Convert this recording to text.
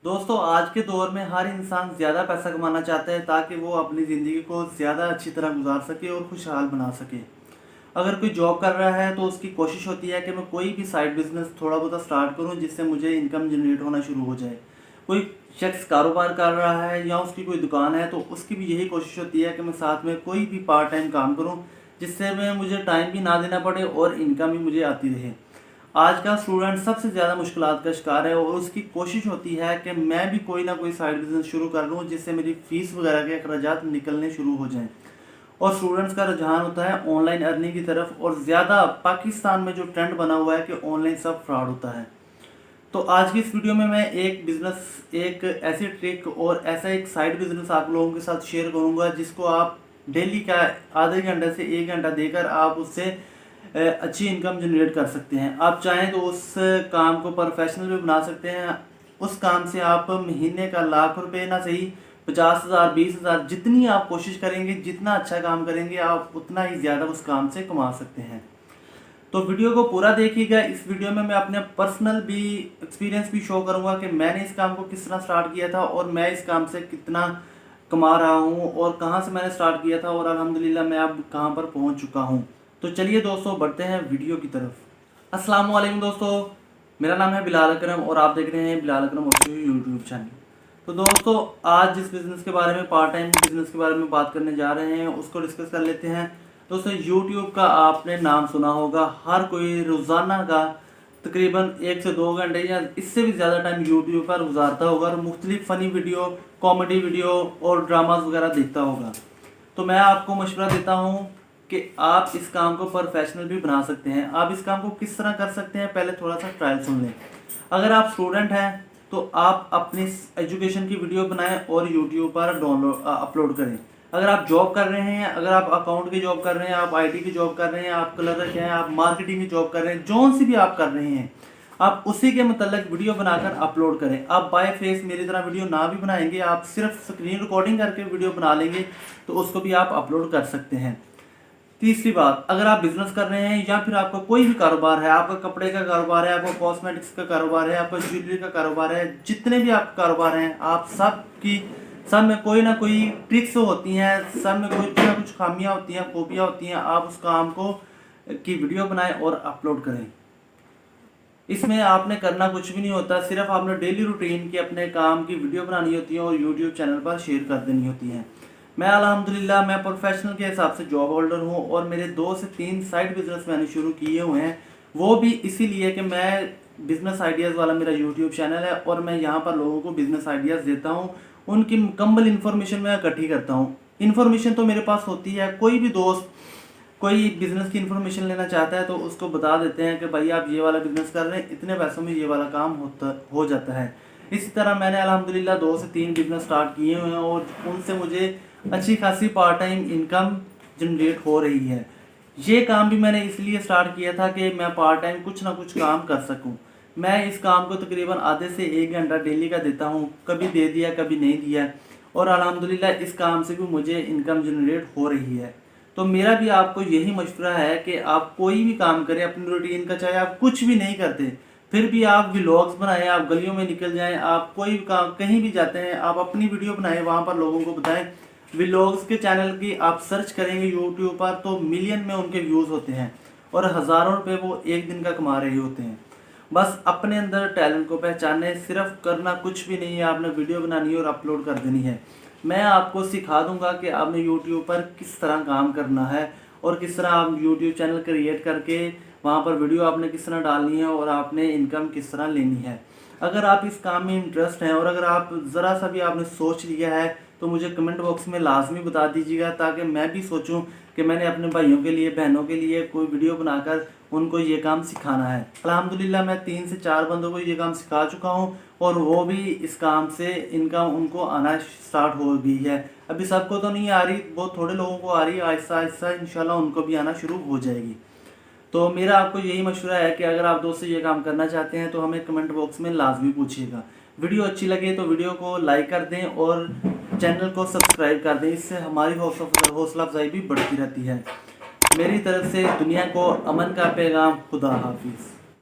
दोस्तों, आज के दौर में हर इंसान ज़्यादा पैसा कमाना चाहता है ताकि वो अपनी ज़िंदगी को ज़्यादा अच्छी तरह गुजार सके और खुशहाल बना सके। अगर कोई जॉब कर रहा है तो उसकी कोशिश होती है कि मैं कोई भी साइड बिज़नेस थोड़ा बहुत स्टार्ट करूं जिससे मुझे इनकम जनरेट होना शुरू हो जाए। कोई शख्स कारोबार कर रहा है या उसकी कोई दुकान है तो उसकी भी यही कोशिश होती है कि मैं साथ में कोई भी पार्ट टाइम काम करूं जिससे मैं मुझे टाइम भी ना देना पड़े और इनकम भी मुझे आती रहे। आज का स्टूडेंट सबसे ज़्यादा मुश्किलात का शिकार है और उसकी कोशिश होती है कि मैं भी कोई ना कोई साइड बिज़नेस शुरू कर लूँ जिससे मेरी फ़ीस वगैरह के अखराजात निकलने शुरू हो जाएं। और स्टूडेंट्स का रुझान होता है ऑनलाइन अर्निंग की तरफ, और ज़्यादा पाकिस्तान में जो ट्रेंड बना हुआ है कि ऑनलाइन सब फ्रॉड होता है। तो आज की इस वीडियो में मैं एक ऐसी ट्रिक और ऐसा एक साइड बिज़नेस आप लोगों के साथ शेयर करूँगा जिसको आप डेली का आधे घंटे से 1 घंटा देकर आप उससे अच्छी इनकम जनरेट कर सकते हैं। आप चाहें तो उस काम को प्रोफेशनल भी बना सकते हैं। उस काम से आप महीने का लाख रुपए ना सही 50,000 20,000 जितनी आप कोशिश करेंगे, जितना अच्छा काम करेंगे, आप उतना ही ज़्यादा उस काम से कमा सकते हैं। तो वीडियो को पूरा देखिएगा। इस वीडियो में मैं अपने पर्सनल भी एक्सपीरियंस भी शो करूँगा कि मैंने इस काम को किस तरह स्टार्ट किया था और मैं इस काम से कितना कमा रहा हूँ और कहाँ से मैंने स्टार्ट किया था और अल्हम्दुलिल्लाह मैं अब कहाँ पर पहुँच चुका हूँ। तो चलिए दोस्तों, बढ़ते हैं वीडियो की तरफ। अस्सलाम वालेकुम दोस्तों, मेरा नाम है बिलाल अकरम और आप देख रहे हैं बिलाल अकरम ऑफिशियल यूट्यूब चैनल। तो दोस्तों, आज जिस बिज़नेस के बारे में, पार्ट टाइम बिज़नेस के बारे में बात करने जा रहे हैं उसको डिस्कस कर लेते हैं। दोस्तों, यूट्यूब का आपने नाम सुना होगा। हर कोई रोज़ाना का तकरीबन 1 से 2 घंटे या इससे भी ज़्यादा टाइम यूट्यूब पर गुजारता होगा और मुख्तलिफ फ़नी वीडियो, कॉमेडी वीडियो और ड्रामास वगैरह देखता होगा। तो मैं आपको मशवरा देता हूँ कि आप इस काम को प्रोफेशनल भी बना सकते हैं। आप इस काम को किस तरह कर सकते हैं, पहले थोड़ा सा ट्रायल सुन लें। अगर आप स्टूडेंट हैं तो आप अपनी एजुकेशन की वीडियो बनाएं और यूट्यूब पर अपलोड करें। अगर आप जॉब कर रहे हैं, अगर आप अकाउंट की जॉब कर रहे हैं, आप आईटी की जॉब कर रहे हैं, आप क्लर्क हैं, आप मार्केटिंग की जॉब कर रहे हैं, जौन सी भी आप कर रहे हैं, आप उसी के मतलब वीडियो बनाकर अपलोड करें। आप बाय फेस मेरी तरह वीडियो ना भी बनाएंगे, आप सिर्फ स्क्रीन रिकॉर्डिंग करके वीडियो बना लेंगे तो उसको भी आप अपलोड कर सकते हैं। तीसरी बात, अगर आप बिजनेस कर रहे हैं या फिर आपका कोई भी कारोबार है, आपका कपड़े का कारोबार है, आपका कॉस्मेटिक्स का कारोबार है, आपका ज्वेलरी का कारोबार है, जितने भी आपके कारोबार हैं, आप सब में कोई ना कोई ट्रिक्स होती हैं, सब में कुछ ना कुछ खामियां होती हैं, खूबियां होती हैं। आप उस काम को की वीडियो बनाएं और अपलोड करें। इसमें आपने करना कुछ भी नहीं होता, सिर्फ आपने डेली रूटीन की अपने काम की वीडियो बनानी होती है और यूट्यूब चैनल पर शेयर कर देनी होती है। मैं अल्हम्दुलिल्लाह मैं प्रोफेशनल के हिसाब से जॉब होल्डर हूँ और मेरे 2 से 3 साइड बिजनेस मैंने शुरू किए हुए हैं। वो भी इसीलिए कि मैं बिजनेस आइडियाज़ वाला मेरा यूट्यूब चैनल है और मैं यहाँ पर लोगों को बिजनेस आइडियाज़ देता हूँ। उनकी मुकम्मल इन्फॉर्मेशन मैं इकट्ठी करता हूँ। इन्फॉर्मेशन तो मेरे पास होती है, कोई भी दोस्त कोई बिज़नेस की इन्फॉर्मेशन लेना चाहता है तो उसको बता देते हैं कि भाई आप ये वाला बिज़नेस कर रहे हैं, इतने पैसों में ये वाला काम हो जाता है। इसी तरह मैंने अल्हम्दुलिल्लाह 2 से 3 बिज़नेस स्टार्ट किए हुए हैं और उनसे मुझे अच्छी खासी पार्ट टाइम इनकम जनरेट हो रही है। ये काम भी मैंने इसलिए स्टार्ट किया था कि मैं पार्ट टाइम कुछ ना कुछ काम कर सकूं। मैं इस काम को तकरीबन आधे से 1 घंटा डेली का देता हूं, कभी दे दिया कभी नहीं दिया, और अल्हम्दुलिल्लाह इस काम से भी मुझे इनकम जनरेट हो रही है। तो मेरा भी आपको यही मशवरा है कि आप कोई भी काम करें अपनी रूटीन का, चाहे आप कुछ भी नहीं करते फिर भी आप व्लॉग्स बनाएं, आप गलियों में निकल जाएं, आप कोई भी काम कहीं भी जाते हैं, आप अपनी वीडियो बनाएं, वहाँ पर लोगों को बताएं। व्लॉग्स के चैनल की आप सर्च करेंगे यूट्यूब पर तो मिलियन में उनके व्यूज़ होते हैं और हज़ारों रुपए वो एक दिन का कमा रहे होते हैं। बस अपने अंदर टैलेंट को पहचाने, सिर्फ करना कुछ भी नहीं है, आपने वीडियो बनानी है और अपलोड कर देनी है। मैं आपको सिखा दूंगा कि आपने यूट्यूब पर किस तरह काम करना है और किस तरह आप यूट्यूब चैनल क्रिएट करके वहाँ पर वीडियो आपने किस तरह डालनी है और आपने इनकम किस तरह लेनी है। अगर आप इस काम में इंटरेस्ट हैं और अगर आप ज़रा सा भी आपने सोच लिया है तो मुझे कमेंट बॉक्स में लाजमी बता दीजिएगा, ताकि मैं भी सोचूं कि मैंने अपने भाइयों के लिए, बहनों के लिए कोई वीडियो बनाकर उनको ये काम सिखाना है। अल्हम्दुलिल्लाह मैं 3 से 4 बंदों को ये काम सिखा चुका हूँ और वो भी इस काम से इनकम उनको आना स्टार्ट हो गई है। अभी सबको तो नहीं आ रही, बहुत थोड़े लोगों को आ रही है, आहिस्ता आहिस्ता इंशाल्लाह उनको भी आना शुरू हो जाएगी। तो मेरा आपको यही मशवरा है कि अगर आप दोस्तों ये काम करना चाहते हैं तो हमें कमेंट बॉक्स में लाजमी पूछिएगा। वीडियो अच्छी लगे तो वीडियो को लाइक कर दें और चैनल को सब्सक्राइब कर दें, इससे हमारी हौसला अफजाई भी बढ़ती रहती है। मेरी तरफ से दुनिया को अमन का पैगाम। खुदा हाफिज़।